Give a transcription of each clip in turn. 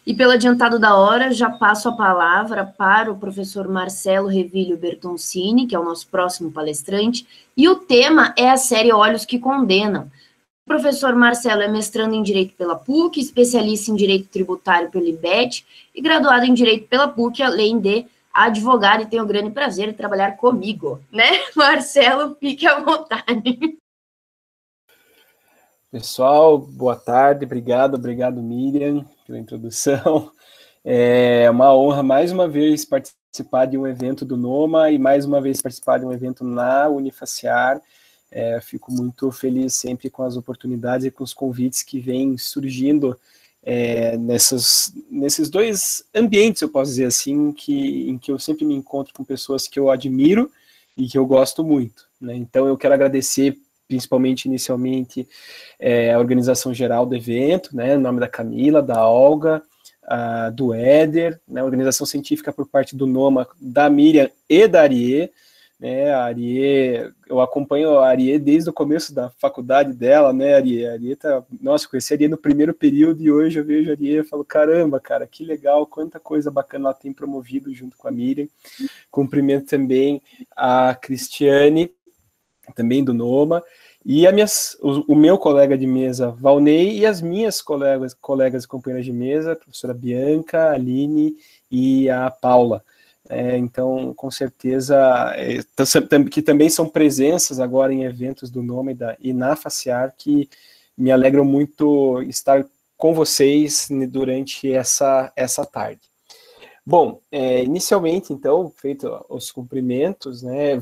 E pelo adiantado da hora, já passo a palavra para o professor Marcelo Revilho Bertoncini, que é o nosso próximo palestrante, e o tema é a série Olhos que Condenam. O professor Marcelo é mestrando em Direito pela PUC, especialista em Direito Tributário pelo IBET e graduado em Direito pela PUC, além de advogado, e tenho o grande prazer de trabalhar comigo, né? Marcelo, fique à vontade. Pessoal, boa tarde, obrigado Miriam pela introdução. É uma honra mais uma vez participar de um evento do NOMA e mais uma vez participar de um evento na Unifaciar. Fico muito feliz sempre com as oportunidades e com os convites que vêm surgindo nesses dois ambientes, eu posso dizer assim, em que eu sempre me encontro com pessoas que eu admiro e que eu gosto muito, né? Então eu quero agradecer principalmente inicialmente a organização geral do evento, né, em nome da Camila, da Olga, do Éder, né, organização científica por parte do NOMA, da Miriam e da Ariê, né, a Ariê, eu acompanho a Ariê desde o começo da faculdade dela, né, Ariê, nossa, eu conheci a Ariê no primeiro período e hoje eu vejo a Ariê e falo, caramba, cara, que legal, quanta coisa bacana ela tem promovido junto com a Miriam. Cumprimento também a Cristiane, também do NOMA, e o meu colega de mesa, Valnei, e as minhas colegas e companheiras de mesa, a professora Bianca, a Aline e a Paula. Então, com certeza, que também são presenças agora em eventos do NOMA e na Faciar, que me alegram muito estar com vocês durante essa tarde. Bom, inicialmente, então, feito os cumprimentos, né,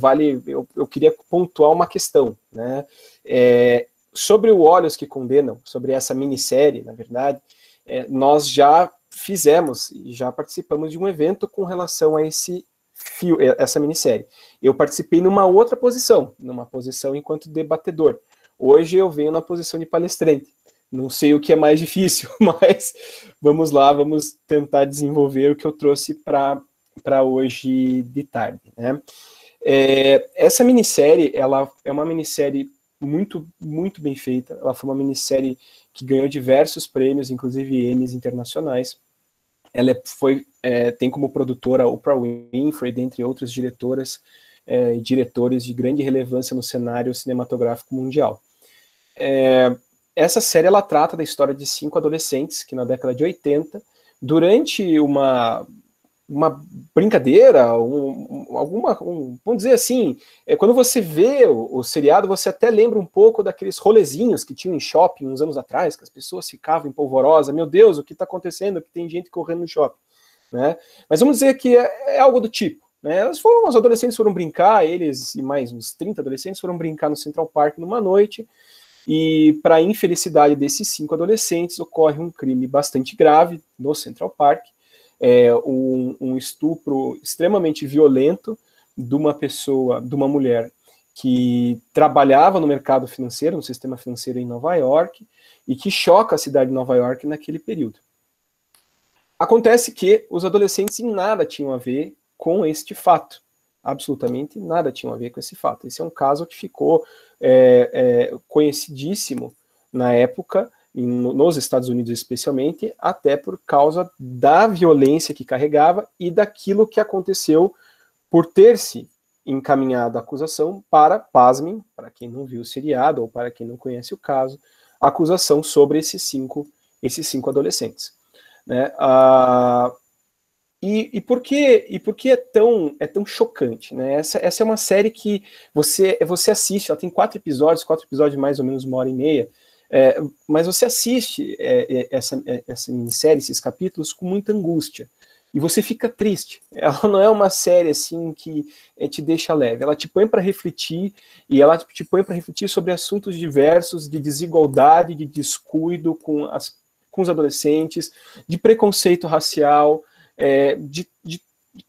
eu queria pontuar uma questão, né, sobre o Olhos que Condenam, sobre essa minissérie, na verdade, nós já fizemos e já participamos de um evento com relação a essa minissérie. Eu participei numa outra posição, enquanto debatedor. Hoje eu venho na posição de palestrante. Não sei o que é mais difícil, mas vamos lá, vamos tentar desenvolver o que eu trouxe para hoje de tarde, né? Essa minissérie, ela é uma minissérie muito, muito bem feita. Ela foi uma minissérie que ganhou diversos prêmios, inclusive Emmys internacionais. Ela tem como produtora Oprah Winfrey, dentre outras diretoras e diretores de grande relevância no cenário cinematográfico mundial. Essa série, ela trata da história de 5 adolescentes que na década de 80, durante uma brincadeira, vamos dizer assim, quando você vê o seriado, você até lembra um pouco daqueles rolezinhos que tinham em shopping uns anos atrás, que as pessoas ficavam empolvorosas, meu Deus, o que está acontecendo? Que tem gente correndo no shopping, né? Mas vamos dizer que é algo do tipo, né? Os adolescentes foram brincar, eles e mais uns 30 adolescentes foram brincar no Central Park numa noite. E, para a infelicidade desses 5 adolescentes, ocorre um crime bastante grave no Central Park, um estupro extremamente violento de uma mulher que trabalhava no mercado financeiro, no sistema financeiro em Nova York, e que choca a cidade de Nova York naquele período. Acontece que os adolescentes em nada tinham a ver com este fato. Absolutamente nada tinham a ver com esse fato. Esse é um caso que ficou conhecidíssimo na época, nos Estados Unidos especialmente, até por causa da violência que carregava e daquilo que aconteceu por ter-se encaminhado a acusação para, pasmem, para quem não viu o seriado ou para quem não conhece o caso, a acusação sobre esses cinco adolescentes, né? E por que é tão chocante, né? Essa é uma série que você assiste, ela tem 4 episódios mais ou menos 1h30, mas você assiste essa minissérie, esses capítulos, com muita angústia. E você fica triste. Ela não é uma série assim que te deixa leve. Ela te põe para refletir, e ela te põe para refletir sobre assuntos diversos de desigualdade, de descuido com os adolescentes, de preconceito racial, de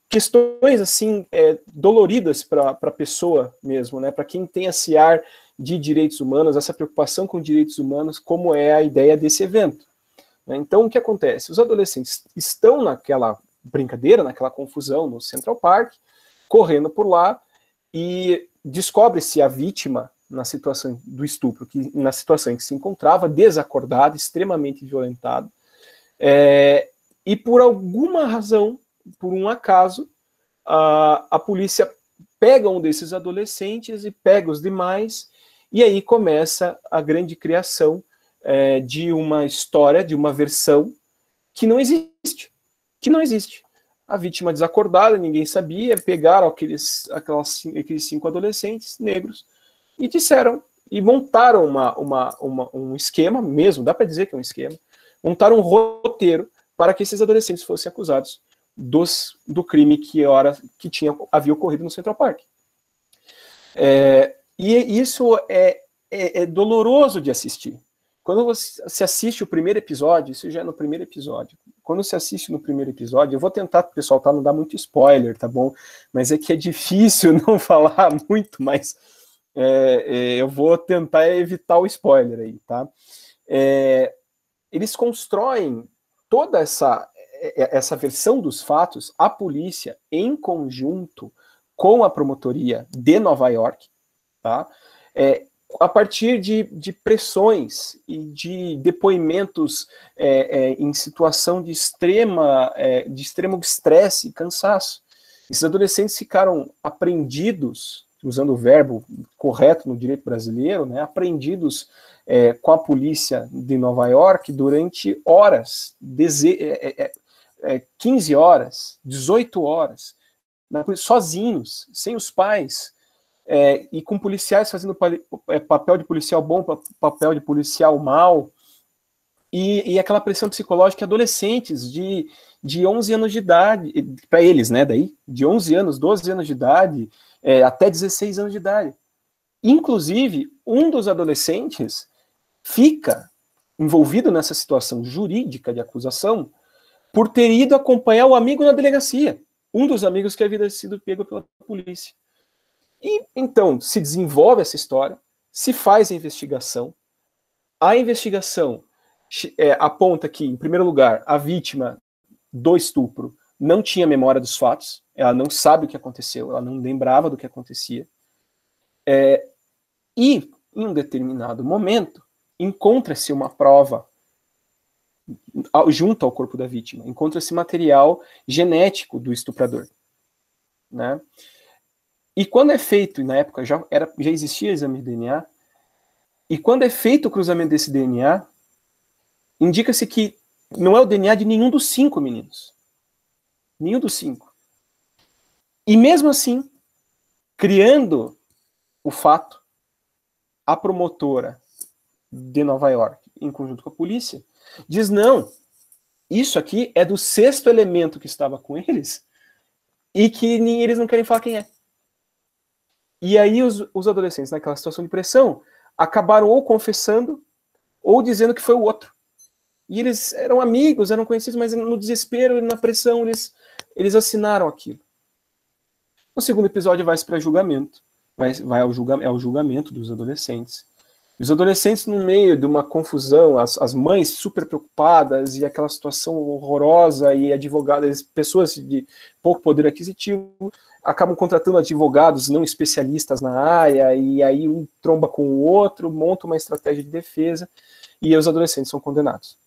questões assim doloridas para a pessoa mesmo, né? Para quem tem esse ar de direitos humanos, essa preocupação com direitos humanos, como é a ideia desse evento, né? Então, o que acontece? Os adolescentes estão naquela brincadeira, naquela confusão no Central Park, correndo por lá, e descobre-se a vítima na situação do estupro, na situação em que se encontrava, desacordado, extremamente violentado, e e por alguma razão, por um acaso, a polícia pega um desses adolescentes e pega os demais, e aí começa a grande criação de uma história, de uma versão que não existe. Que não existe. A vítima desacordada, ninguém sabia, pegaram aqueles 5 adolescentes negros e disseram, e montaram um esquema mesmo, dá para dizer que é um esquema, montaram um roteiro para que esses adolescentes fossem acusados do crime que havia ocorrido no Central Park. E isso é doloroso de assistir. Quando você assiste o primeiro episódio, isso já é no primeiro episódio, quando você assiste no primeiro episódio, eu vou tentar, pessoal, não dar muito spoiler, tá bom? Mas é que é difícil não falar muito, mas eu vou tentar evitar o spoiler aí, tá? Eles constroem toda essa versão dos fatos, a polícia, em conjunto com a promotoria de Nova York, tá? A partir de pressões e de depoimentos em situação de extremo estresse e cansaço. Esses adolescentes ficaram apreendidos, usando o verbo correto no direito brasileiro, né, apreendidos com a polícia de Nova York durante horas, 15 horas, 18 horas, sozinhos, sem os pais, e com policiais fazendo papel de policial bom, papel de policial mau, e aquela pressão psicológica, adolescentes de 11 anos de idade, para eles, né, de 11 anos, 12 anos de idade, até 16 anos de idade. Inclusive, um dos adolescentes fica envolvido nessa situação jurídica de acusação por ter ido acompanhar o amigo na delegacia, um dos amigos que havia sido pego pela polícia. E então se desenvolve essa história, se faz a investigação aponta que, em primeiro lugar, a vítima do estupro não tinha memória dos fatos, ela não sabe o que aconteceu, ela não lembrava do que acontecia, e em um determinado momento encontra-se uma prova junto ao corpo da vítima, encontra-se material genético do estuprador, né? E quando é feito, na época já existia exame de DNA, e quando é feito o cruzamento desse DNA, indica-se que não é o DNA de nenhum dos 5 meninos. Nenhum dos 5. E mesmo assim, criando o fato, a promotora de Nova York, em conjunto com a polícia, diz, não, isso aqui é do 6º elemento que estava com eles, e que eles não querem falar quem é. E aí os adolescentes, naquela situação de pressão, acabaram ou confessando, ou dizendo que foi o outro. E eles eram amigos, eram conhecidos, mas no desespero e na pressão eles assinaram aquilo. O segundo episódio vai para julgamento. Vai ao julgamento dos adolescentes. Os adolescentes, no meio de uma confusão, as mães super preocupadas, e aquela situação horrorosa, e advogados, pessoas de pouco poder aquisitivo, acabam contratando advogados não especialistas na área, e aí um tromba com o outro, monta uma estratégia de defesa, e os adolescentes são condenados.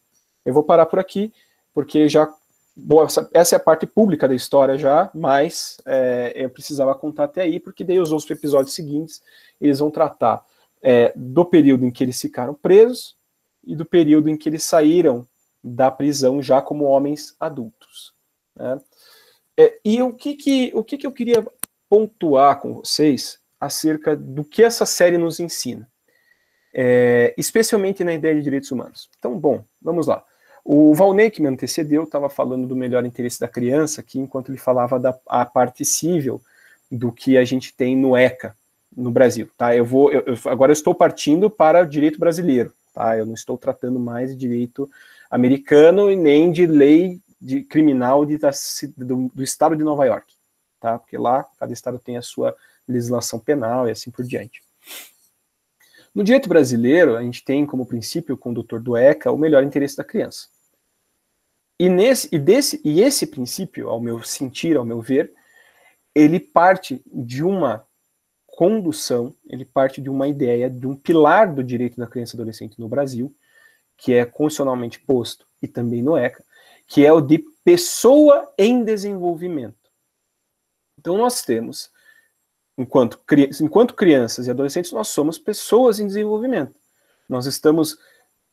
Eu vou parar por aqui, porque essa é a parte pública da história já, mas eu precisava contar até aí, porque daí os outros episódios seguintes, eles vão tratar do período em que eles ficaram presos e do período em que eles saíram da prisão já como homens adultos, né? E o que eu queria pontuar com vocês acerca do que essa série nos ensina, especialmente na ideia de direitos humanos. Então, bom, vamos lá. O Valnei, que me antecedeu, estava falando do melhor interesse da criança aqui, enquanto ele falava da parte cível do que a gente tem no ECA, no Brasil, tá? Agora eu estou partindo para o direito brasileiro, tá? Eu não estou tratando mais de direito americano e nem de lei criminal do estado de Nova York, tá? Porque lá cada estado tem a sua legislação penal e assim por diante. No direito brasileiro, a gente tem como princípio condutor do ECA o melhor interesse da criança. E esse princípio, ao meu sentir, ao meu ver, ele parte de uma condução, ele parte de uma ideia, de um pilar do direito da criança e adolescente no Brasil, que é constitucionalmente posto, e também no ECA, que é o de pessoa em desenvolvimento. Então nós temos, enquanto crianças e adolescentes, nós somos pessoas em desenvolvimento. Nós estamos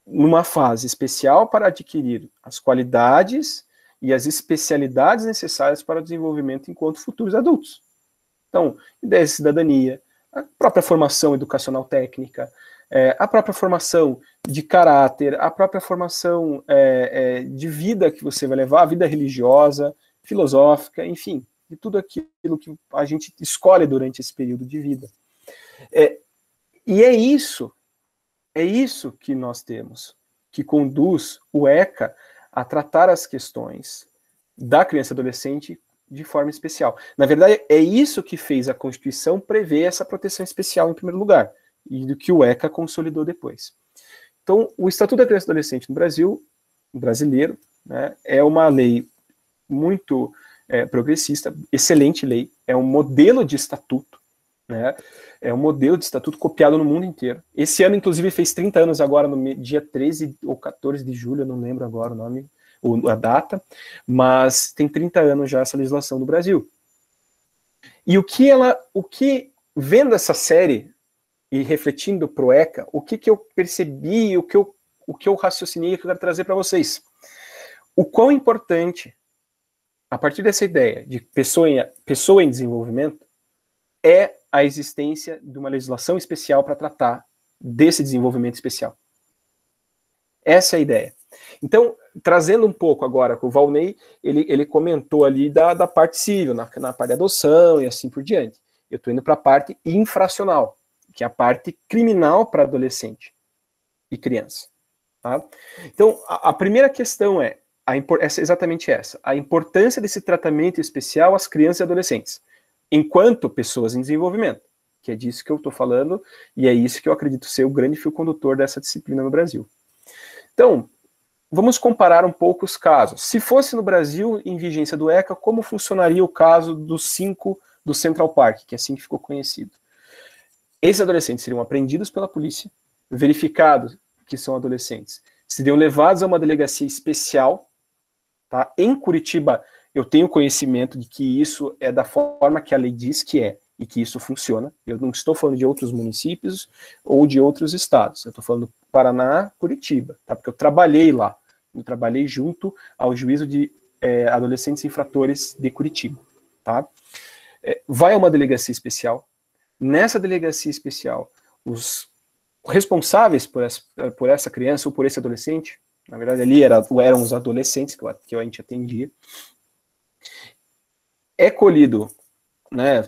numa fase especial para adquirir as qualidades e as especialidades necessárias para o desenvolvimento enquanto futuros adultos. Então, ideias de cidadania, a própria formação educacional técnica, a própria formação de caráter, a própria formação de vida que você vai levar, a vida religiosa, filosófica, enfim, de tudo aquilo que a gente escolhe durante esse período de vida. E é isso que nós temos, que conduz o ECA a tratar as questões da criança e adolescente de forma especial. Na verdade, é isso que fez a Constituição prever essa proteção especial em primeiro lugar, e do que o ECA consolidou depois. Então, o Estatuto da Criança e Adolescente no Brasil, brasileiro, né, é uma lei muito progressista, excelente lei, é um modelo de estatuto, né, é um modelo de estatuto copiado no mundo inteiro. Esse ano, inclusive, fez 30 anos agora, no dia 13 ou 14 de julho, eu não lembro agora o nome, a data, mas tem 30 anos já essa legislação no Brasil. E vendo essa série e refletindo pro ECA, o que eu percebi, o que eu raciocinei, que eu quero trazer para vocês. O quão importante, a partir dessa ideia de pessoa em desenvolvimento, é a existência de uma legislação especial para tratar desse desenvolvimento especial. Essa é a ideia. Então, trazendo um pouco agora, o Valnei, ele comentou ali da parte civil, na parte de adoção e assim por diante. Eu estou indo para a parte infracional, que é a parte criminal para adolescente e criança. Tá? Então, a primeira questão é exatamente essa, a importância desse tratamento especial às crianças e adolescentes, enquanto pessoas em desenvolvimento, que é disso que eu estou falando, e é isso que eu acredito ser o grande fio condutor dessa disciplina no Brasil. Então, vamos comparar um pouco os casos. Se fosse no Brasil, em vigência do ECA, como funcionaria o caso dos 5 do Central Park, que é assim que ficou conhecido? Esses adolescentes seriam apreendidos pela polícia, verificados que são adolescentes, seriam levados a uma delegacia especial, tá? Em Curitiba, eu tenho conhecimento de que isso é da forma que a lei diz que é, e que isso funciona. Eu não estou falando de outros municípios ou de outros estados, eu estou falando do Paraná, Curitiba, tá? Porque eu trabalhei lá, eu trabalhei junto ao juízo de adolescentes infratores de Curitiba, tá? Vai a uma delegacia especial. Nessa delegacia especial, os responsáveis por essa criança ou por esse adolescente, na verdade ali eram os adolescentes que a gente atendia, é colhido, né,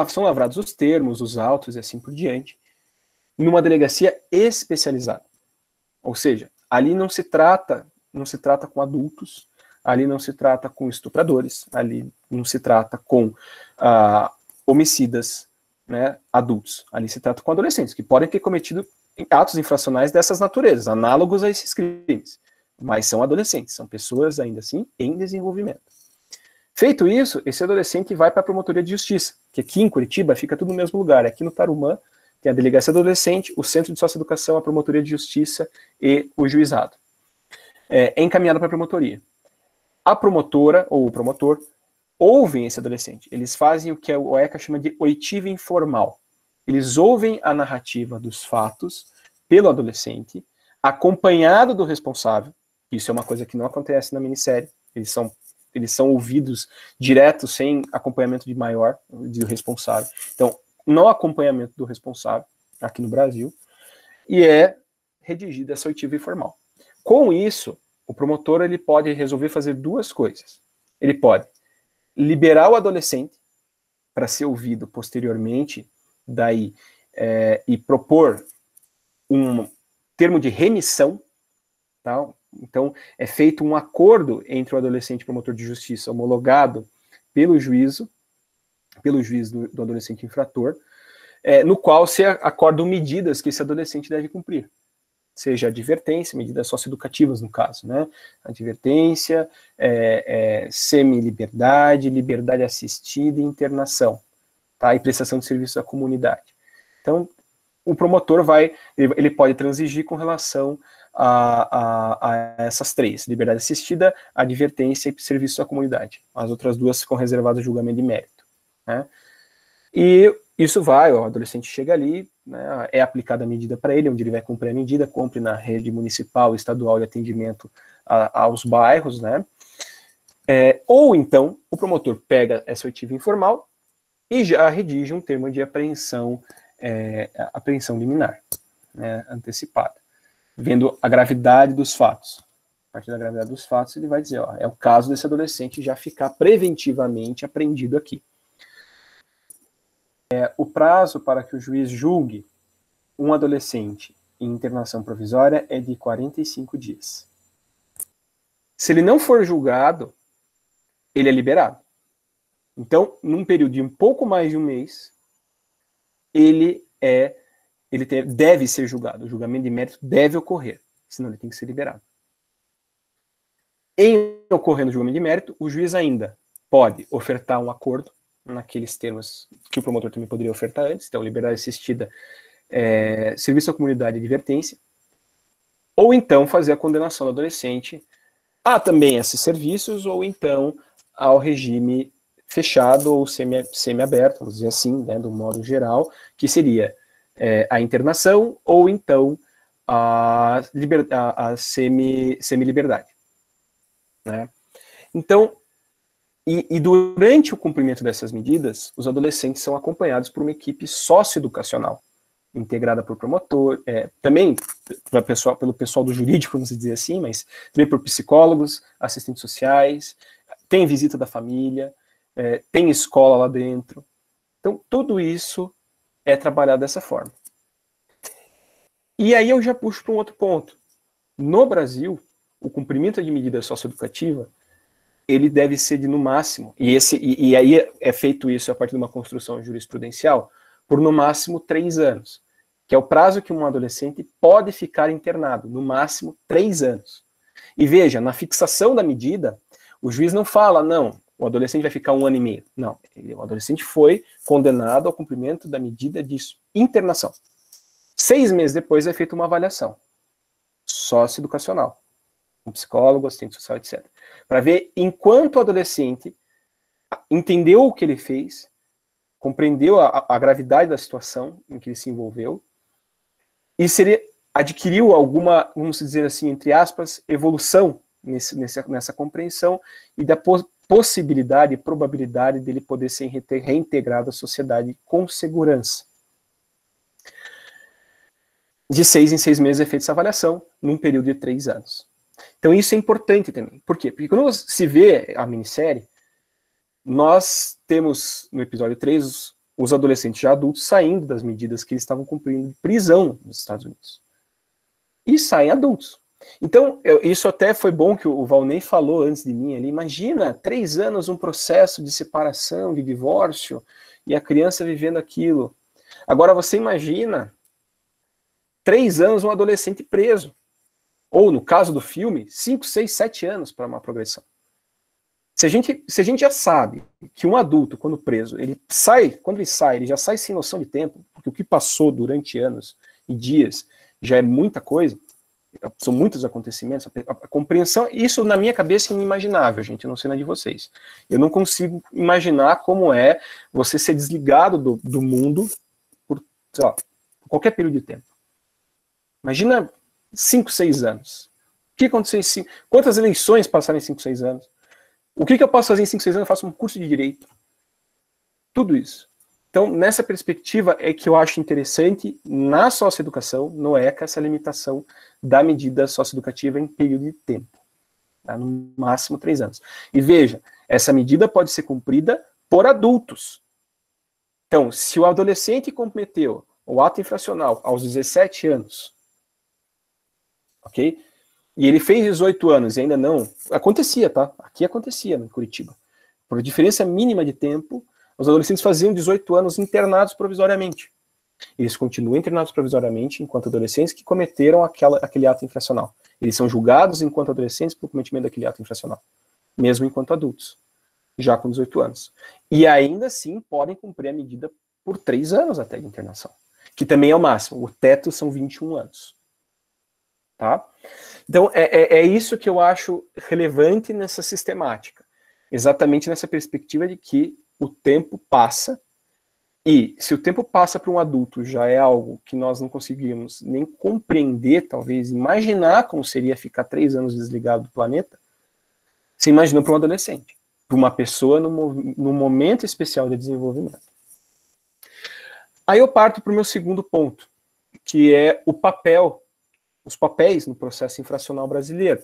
são lavrados os termos, os autos e assim por diante, numa delegacia especializada. Ou seja, ali não se trata com adultos, ali não se trata com estupradores, ali não se trata com homicidas, né, adultos. Ali se trata com adolescentes, que podem ter cometido atos infracionais dessas naturezas, análogos a esses crimes. Mas são adolescentes, são pessoas ainda assim em desenvolvimento. Feito isso, esse adolescente vai para a promotoria de justiça, que aqui em Curitiba fica tudo no mesmo lugar. Aqui no Tarumã tem a delegacia adolescente, o centro de socioeducação, a promotoria de justiça e o juizado. É encaminhado para a promotoria. A promotora ou o promotor ouvem esse adolescente. Eles fazem o que o ECA chama de oitiva informal. Eles ouvem a narrativa dos fatos pelo adolescente, acompanhado do responsável. Isso é uma coisa que não acontece na minissérie. Eles são ouvidos direto, sem acompanhamento de maior, do responsável. Então, no acompanhamento do responsável, aqui no Brasil, e é redigida essa oitiva informal. Com isso, o promotor ele pode resolver fazer duas coisas. Ele pode liberar o adolescente para ser ouvido posteriormente, daí, e propor um termo de remissão, tá? Então, é feito um acordo entre o adolescente e o promotor de justiça, homologado pelo juiz do adolescente infrator, no qual se acordam medidas que esse adolescente deve cumprir. Seja advertência, medidas socioeducativas no caso, né? Advertência, semi-liberdade, liberdade assistida e internação, tá? E prestação de serviço à comunidade. Então, o promotor ele pode transigir com relação a essas três: liberdade assistida, advertência e serviço à comunidade. As outras duas ficam reservadas ao julgamento de mérito, né? E isso vai, o adolescente chega ali, né, é aplicada a medida para ele, onde ele vai cumprir a medida, cumpre na rede municipal, estadual de atendimento aos bairros, né? Ou então, o promotor pega essa oitiva informal e já redige um termo de apreensão, apreensão liminar, né, antecipada, vendo a gravidade dos fatos. A partir da gravidade dos fatos, ele vai dizer, ó, é o caso desse adolescente já ficar preventivamente apreendido aqui. O prazo para que o juiz julgue um adolescente em internação provisória é de 45 dias. Se ele não for julgado, ele é liberado. Então, num período de um pouco mais de um mês, ele deve ser julgado. O julgamento de mérito deve ocorrer, senão ele tem que ser liberado. Em ocorrendo o julgamento de mérito, o juiz ainda pode ofertar um acordo naqueles termos que o promotor também poderia ofertar antes, então liberdade assistida, serviço à comunidade e advertência, ou então fazer a condenação do adolescente a também esses serviços, ou então ao regime fechado ou semi-aberto, vamos dizer assim, né, do modo geral, que seria a internação ou então a semi-liberdade. Né? Então, e durante o cumprimento dessas medidas, os adolescentes são acompanhados por uma equipe socioeducacional, integrada por promotor, também pelo pessoal do jurídico, vamos dizer assim, mas também por psicólogos, assistentes sociais, tem visita da família, tem escola lá dentro. Então, tudo isso é trabalhado dessa forma. E aí eu já puxo para um outro ponto. No Brasil, o cumprimento de medida socioeducativa, ele deve ser de no máximo, e aí é feito isso a partir de uma construção jurisprudencial, por no máximo 3 anos, que é o prazo que um adolescente pode ficar internado, no máximo 3 anos. E veja, na fixação da medida, o juiz não fala, não, o adolescente vai ficar 1 ano e meio. Não, o adolescente foi condenado ao cumprimento da medida de internação. 6 meses depois é feita uma avaliação socioeducacional, um psicólogo, assistente social, etc. Para ver enquanto o adolescente entendeu o que ele fez, compreendeu a gravidade da situação em que ele se envolveu, e adquiriu alguma, vamos dizer assim, entre aspas, evolução nessa compreensão e da possibilidade e probabilidade dele poder ser reintegrado à sociedade com segurança. De 6 em 6 meses é feita essa avaliação, num período de 3 anos. Então isso é importante também. Por quê? Porque quando se vê a minissérie, nós temos, no episódio 3, os adolescentes já adultos saindo das medidas que eles estavam cumprindo de prisão nos Estados Unidos. E saem adultos. Então, isso até foi bom que o Valnei falou antes de mim ali. Imagina, 3 anos um processo de separação, de divórcio, e a criança vivendo aquilo. Agora você imagina 3 anos um adolescente preso. Ou, no caso do filme, 5, 6, 7 anos para uma progressão. Se a gente já sabe que um adulto, quando preso, quando ele sai, ele já sai sem noção de tempo, porque o que passou durante anos e dias já é muita coisa, são muitos acontecimentos, a compreensão, isso na minha cabeça é inimaginável, gente, eu não sei na de vocês. Eu não consigo imaginar como é você ser desligado do mundo por, sei lá, qualquer período de tempo. Imagina 5, 6 anos. O que aconteceu em 5? Quantas eleições passaram em 5, 6 anos? O que eu posso fazer em 5, 6 anos? Eu faço um curso de direito. Tudo isso. Então, nessa perspectiva é que eu acho interessante, na socioeducação, no ECA, essa limitação da medida socioeducativa em período de tempo. Tá? No máximo 3 anos. E veja, essa medida pode ser cumprida por adultos. Então, se o adolescente cometeu o ato infracional aos 17 anos, ok? E ele fez 18 anos e ainda não... Acontecia, tá? Aqui acontecia, em Curitiba. Por diferença mínima de tempo, os adolescentes faziam 18 anos internados provisoriamente. Eles continuam internados provisoriamente enquanto adolescentes que cometeram aquele ato infracional. Eles são julgados enquanto adolescentes por cometimento daquele ato infracional, mesmo enquanto adultos, já com 18 anos. E ainda assim podem cumprir a medida por 3 anos até de internação, que também é o máximo. O teto são 21 anos. tá? Então, é isso que eu acho relevante nessa sistemática, exatamente nessa perspectiva de que o tempo passa, e se o tempo passa para um adulto já é algo que nós não conseguimos nem compreender, talvez, imaginar como seria ficar 3 anos desligado do planeta, você imagina para um adolescente, para uma pessoa num momento especial de desenvolvimento. Aí eu parto para o meu segundo ponto, que é os papéis no processo infracional brasileiro.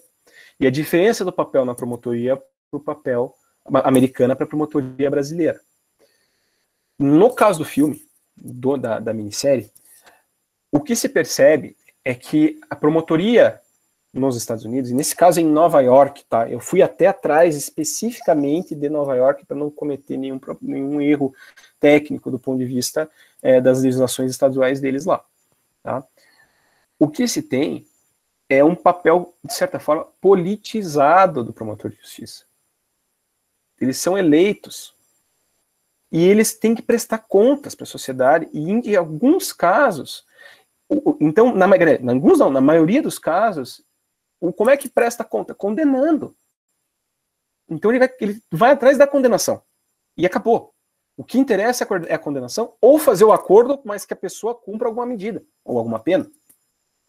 E a diferença do papel na promotoria para o papel americana para a promotoria brasileira. No caso do filme, da minissérie, o que se percebe é que a promotoria nos Estados Unidos, e nesse caso em Nova York, tá? Eu fui até atrás especificamente de Nova York para não cometer nenhum erro técnico do ponto de vista das legislações estaduais deles lá, tá? O que se tem é um papel, de certa forma, politizado do promotor de justiça. Eles são eleitos e eles têm que prestar contas para a sociedade e, em alguns casos, então, na maioria dos casos, como é que presta conta? Condenando. Então ele vai atrás da condenação. E acabou. O que interessa é a condenação ou fazer o acordo, mas que a pessoa cumpra alguma medida ou alguma pena.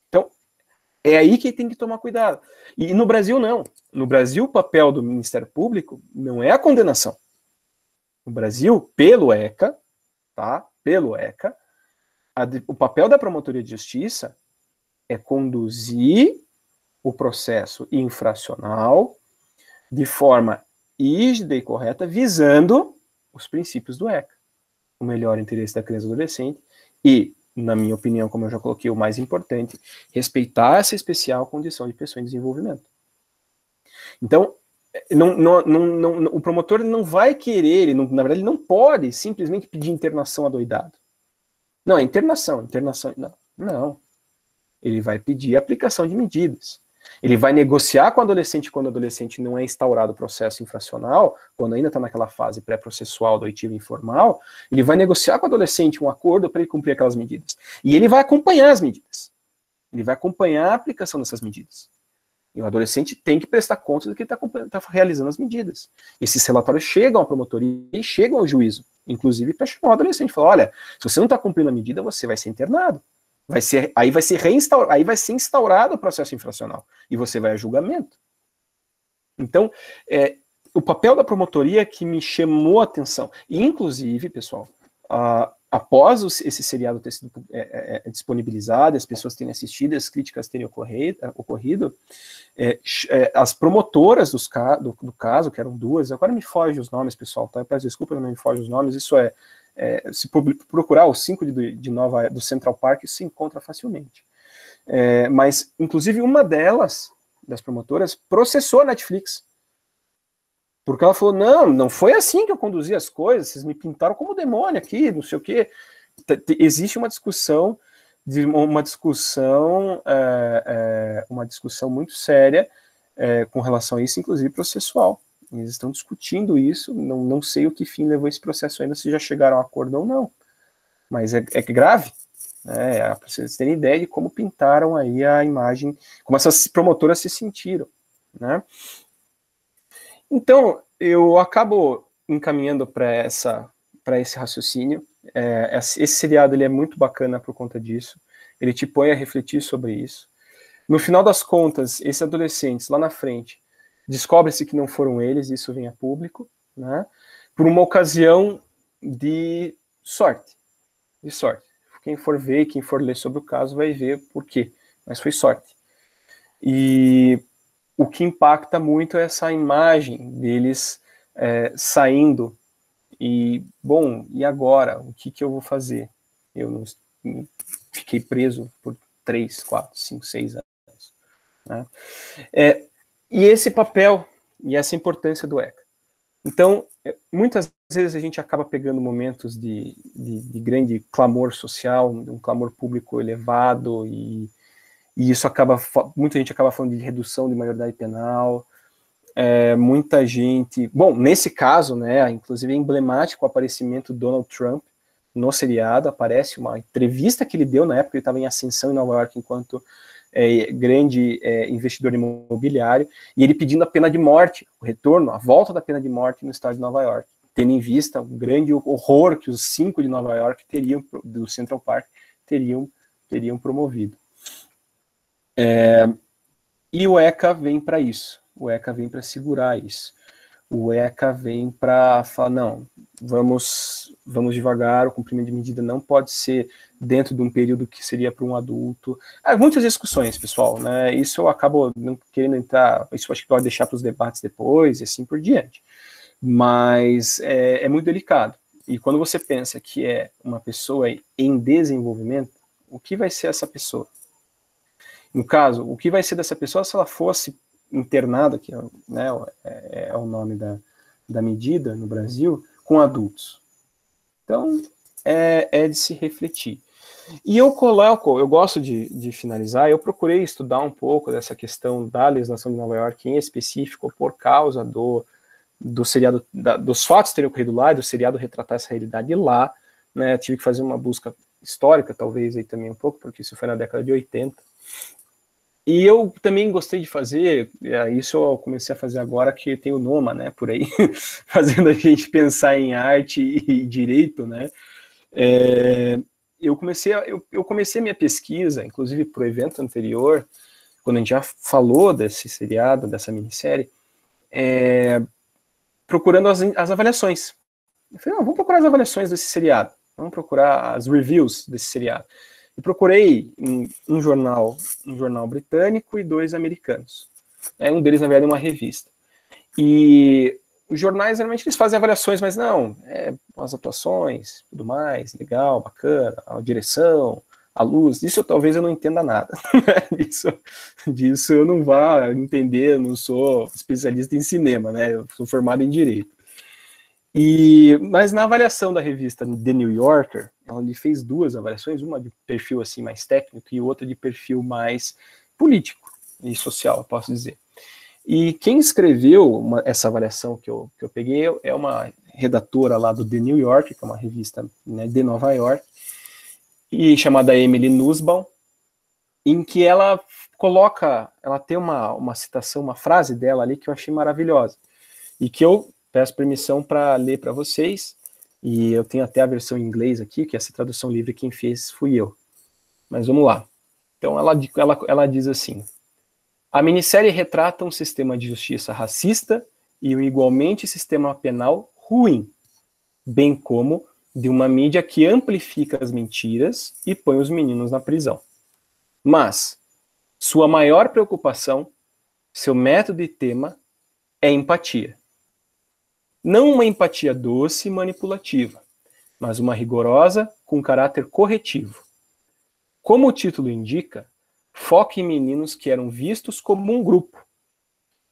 Então, é aí que tem que tomar cuidado. E no Brasil, não. No Brasil, o papel do Ministério Público não é a condenação. No Brasil, pelo ECA, tá? Pelo ECA, o papel da Promotoria de Justiça é conduzir o processo infracional de forma rígida e correta, visando os princípios do ECA. O melhor interesse da criança e do adolescente e, na minha opinião, como eu já coloquei, o mais importante, respeitar essa especial condição de pessoa em desenvolvimento. Então, o promotor não vai querer, na verdade, ele não pode simplesmente pedir internação adoidado. Não, é internação, não. Ele vai pedir aplicação de medidas. Ele vai negociar com o adolescente quando o adolescente não é instaurado o processo infracional, quando ainda está naquela fase pré-processual do oitivo informal, ele vai negociar com o adolescente um acordo para ele cumprir aquelas medidas. E ele vai acompanhar as medidas. Ele vai acompanhar a aplicação dessas medidas. E o adolescente tem que prestar conta do que ele está realizando as medidas. Esses relatórios chegam à promotoria e chegam ao juízo, inclusive para chamar o adolescente e falar, olha, se você não está cumprindo a medida, você vai ser internado. Aí vai ser instaurado o processo infracional e você vai a julgamento. Então, o papel da promotoria que me chamou a atenção, e inclusive, pessoal, após esse seriado ter sido disponibilizado, as pessoas terem assistido, as críticas terem ocorrido, as promotoras do caso, que eram 2, agora me foge os nomes, pessoal, tá? Eu peço desculpa, não me foge os nomes, isso se procurar o 5 do Central Park, se encontra facilmente. Mas, inclusive, uma das promotoras, processou a Netflix. Porque ela falou, não foi assim que eu conduzi as coisas, vocês me pintaram como demônio aqui, não sei o quê. Existe uma discussão muito séria com relação a isso, inclusive processual. Eles estão discutindo isso, não sei o que fim levou esse processo ainda, se já chegaram a acordo ou não. Mas é grave, para vocês terem ideia de como pintaram aí a imagem, como essas promotoras se sentiram, né? Então, eu acabo encaminhando para esse raciocínio. Esse seriado ele é muito bacana por conta disso, ele te põe a refletir sobre isso. No final das contas, esses adolescentes lá na frente, descobre-se que não foram eles, isso vem a público, né, por uma ocasião de sorte. Quem for ver, quem for ler sobre o caso vai ver por quê, mas foi sorte. E o que impacta muito é essa imagem deles saindo e, bom, e agora? O que eu vou fazer? Eu não fiquei preso por 3, 4, 5, 6 anos. Né? E esse papel e essa importância do ECA. Então, muitas vezes a gente acaba pegando momentos de grande clamor social, um clamor público elevado, e isso muita gente acaba falando de redução de maioridade penal, muita gente... Bom, nesse caso, né, inclusive é emblemático o aparecimento do Donald Trump no seriado, aparece uma entrevista que ele deu na época, ele estava em ascensão em Nova York enquanto grande investidor imobiliário, e ele pedindo a pena de morte, o retorno, a volta da pena de morte no estado de Nova York, tendo em vista o grande horror que os 5 de Nova York teriam, do Central Park, teriam promovido. E o ECA vem para isso, o ECA vem para segurar isso. O ECA vem para falar, não, vamos devagar, o cumprimento de medida não pode ser dentro de um período que seria para um adulto. Há muitas discussões, pessoal, né? Isso eu acabo não querendo entrar, isso eu acho que pode deixar para os debates depois e assim por diante. Mas é muito delicado. E quando você pensa que é uma pessoa em desenvolvimento, o que vai ser essa pessoa? No caso, o que vai ser dessa pessoa se ela fosse internada, que né, é o nome da medida no Brasil, com adultos. Então, é de se refletir. E eu gosto de finalizar, eu procurei estudar um pouco dessa questão da legislação de Nova York em específico, por causa do seriado, dos fatos terem ocorrido lá, e do seriado retratar essa realidade lá, né, tive que fazer uma busca histórica, talvez, aí também um pouco, porque isso foi na década de 80. E eu também gostei de fazer, isso eu comecei a fazer agora que tem o Noma, né, por aí, fazendo a gente pensar em arte e direito, né. Eu comecei a minha pesquisa, inclusive para o evento anterior, quando a gente já falou desse seriado, dessa minissérie, procurando as avaliações. Eu falei, vamos procurar as avaliações desse seriado, vamos procurar as reviews desse seriado. E procurei um jornal britânico e 2 americanos. Um deles, na verdade, é uma revista. E os jornais, geralmente, eles fazem avaliações, mas não, as atuações, tudo mais, legal, bacana, a direção, a luz, disso talvez eu não entenda nada. disso eu não vá entender, eu não sou especialista em cinema, né? Eu sou formado em Direito. Mas na avaliação da revista The New Yorker, ele fez 2 avaliações, uma de perfil assim mais técnico e outra de perfil mais político e social, posso dizer. E quem escreveu essa avaliação que eu peguei é uma redatora lá do The New Yorker, que é uma revista, né, de Nova York, e chamada Emily Nussbaum, em que ela tem uma citação, uma frase dela ali que eu achei maravilhosa, e que eu peço permissão para ler para vocês, e eu tenho até a versão em inglês aqui, que essa tradução livre quem fez fui eu. Mas vamos lá. Então ela diz assim: a minissérie retrata um sistema de justiça racista e um igualmente sistema penal ruim, bem como de uma mídia que amplifica as mentiras e põe os meninos na prisão. Mas sua maior preocupação, seu método e tema, é empatia. Não uma empatia doce e manipulativa, mas uma rigorosa com caráter corretivo. Como o título indica, foca em meninos que eram vistos como um grupo,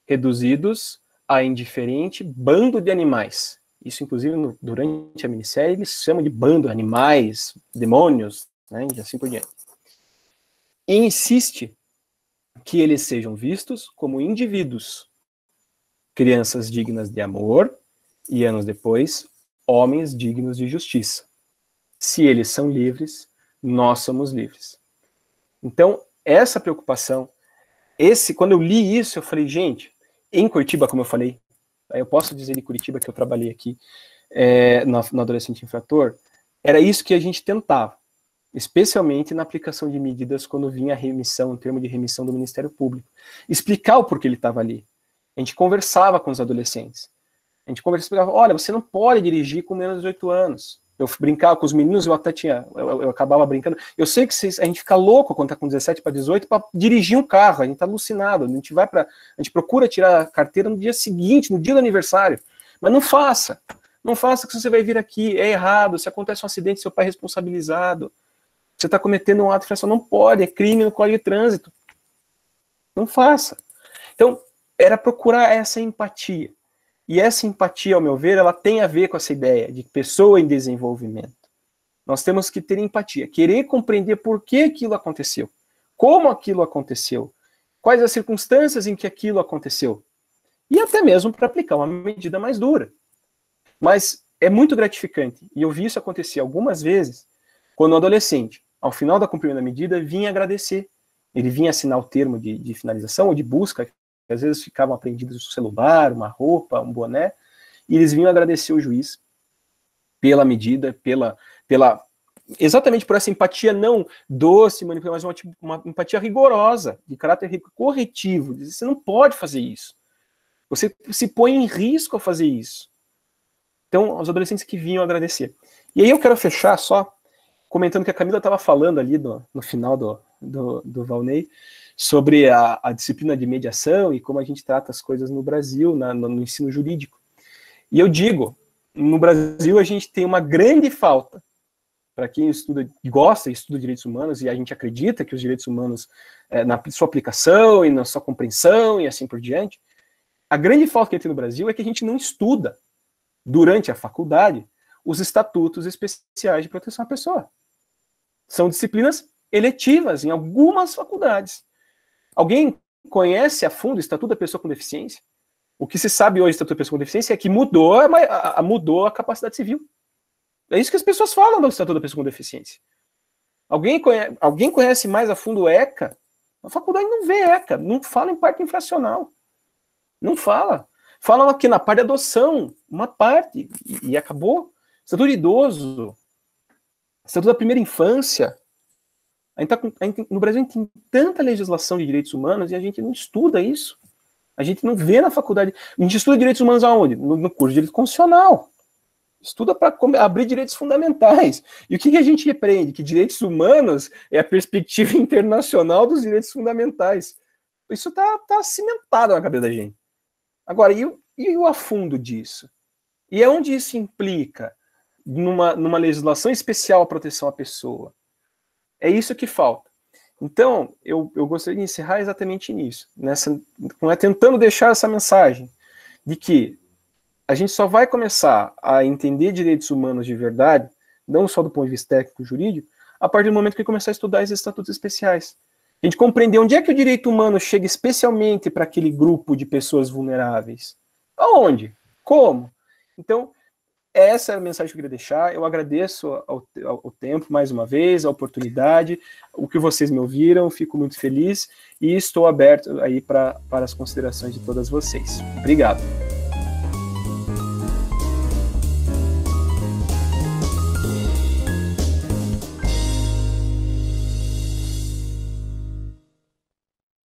reduzidos a indiferente bando de animais. Isso, inclusive, durante a minissérie, eles chamam de bando, animais, demônios, né, e assim por diante. E insiste que eles sejam vistos como indivíduos, crianças dignas de amor, e anos depois, homens dignos de justiça. Se eles são livres, nós somos livres. Então, essa preocupação, quando eu li isso, eu falei, gente, em Curitiba, como eu falei, eu posso dizer de Curitiba que eu trabalhei aqui no Adolescente Infrator, era isso que a gente tentava, especialmente na aplicação de medidas quando vinha a remissão, o termo de remissão do Ministério Público. Explicar o porquê ele estava ali. A gente conversava com os adolescentes. A gente conversava, olha, você não pode dirigir com menos de 18 anos. Eu brincava com os meninos, eu acabava brincando. Eu sei que a gente fica louco quando tá com 17 para 18 para dirigir um carro, a gente tá alucinado, a gente procura tirar a carteira no dia seguinte, no dia do aniversário. Mas não faça que você vai vir aqui, é errado, se acontece um acidente, seu pai é responsabilizado. Você está cometendo um ato de infração, não pode, é crime no Código de Trânsito. Não faça. Então, era procurar essa empatia. E essa empatia, ao meu ver, ela tem a ver com essa ideia de pessoa em desenvolvimento. Nós temos que ter empatia, querer compreender por que aquilo aconteceu, como aquilo aconteceu, quais as circunstâncias em que aquilo aconteceu, e até mesmo para aplicar uma medida mais dura. Mas é muito gratificante, e eu vi isso acontecer algumas vezes, quando o adolescente, ao final da cumprimento da medida, vinha agradecer. ele vinha assinar o termo de finalização ou de busca, que às vezes ficavam apreendidos no celular, uma roupa, um boné, e eles vinham agradecer o juiz pela medida, exatamente por essa empatia não doce, manipulativa, mas uma empatia rigorosa, de caráter corretivo. Você não pode fazer isso. Você se põe em risco ao fazer isso. Então, os adolescentes que vinham agradecer. E aí eu quero fechar só comentando que a Camila estava falando ali no final do Valnei, sobre a disciplina de mediação e como a gente trata as coisas no Brasil, no ensino jurídico. E eu digo, no Brasil a gente tem uma grande falta, para quem gosta e estuda direitos humanos, e a gente acredita que os direitos humanos, na sua aplicação e na sua compreensão e assim por diante, a grande falta que tem no Brasil é que a gente não estuda, durante a faculdade, os estatutos especiais de proteção à pessoa. São disciplinas eletivas em algumas faculdades. Alguém conhece a fundo o Estatuto da Pessoa com Deficiência? O que se sabe hoje do Estatuto da Pessoa com Deficiência é que mudou a capacidade civil. É isso que as pessoas falam do Estatuto da Pessoa com Deficiência. Alguém conhece mais a fundo o ECA? A faculdade não vê ECA, não fala em parte infracional. Não fala. Falam aqui na parte de adoção, uma parte, e acabou. Estatuto de idoso, Estatuto da primeira infância. No Brasil a gente tem tanta legislação de direitos humanos e a gente não estuda isso. A gente não vê na faculdade. A gente estuda direitos humanos aonde? No curso de direito constitucional. Estuda para abrir direitos fundamentais. E o que a gente aprende? Que direitos humanos é a perspectiva internacional dos direitos fundamentais. Isso está cimentado na cabeça da gente. Agora, e o afundo disso? E é onde isso implica numa legislação especial à proteção à pessoa? É isso que falta. Então, eu gostaria de encerrar exatamente nisso, tentando deixar essa mensagem de que a gente só vai começar a entender direitos humanos de verdade, não só do ponto de vista técnico e jurídico, a partir do momento que começar a estudar esses estatutos especiais. A gente compreender onde é que o direito humano chega especialmente para aquele grupo de pessoas vulneráveis. Aonde? Como? Então, essa é a mensagem que eu queria deixar. Eu agradeço ao tempo, mais uma vez, a oportunidade, o que vocês me ouviram, fico muito feliz e estou aberto aí para as considerações de todas vocês. Obrigado.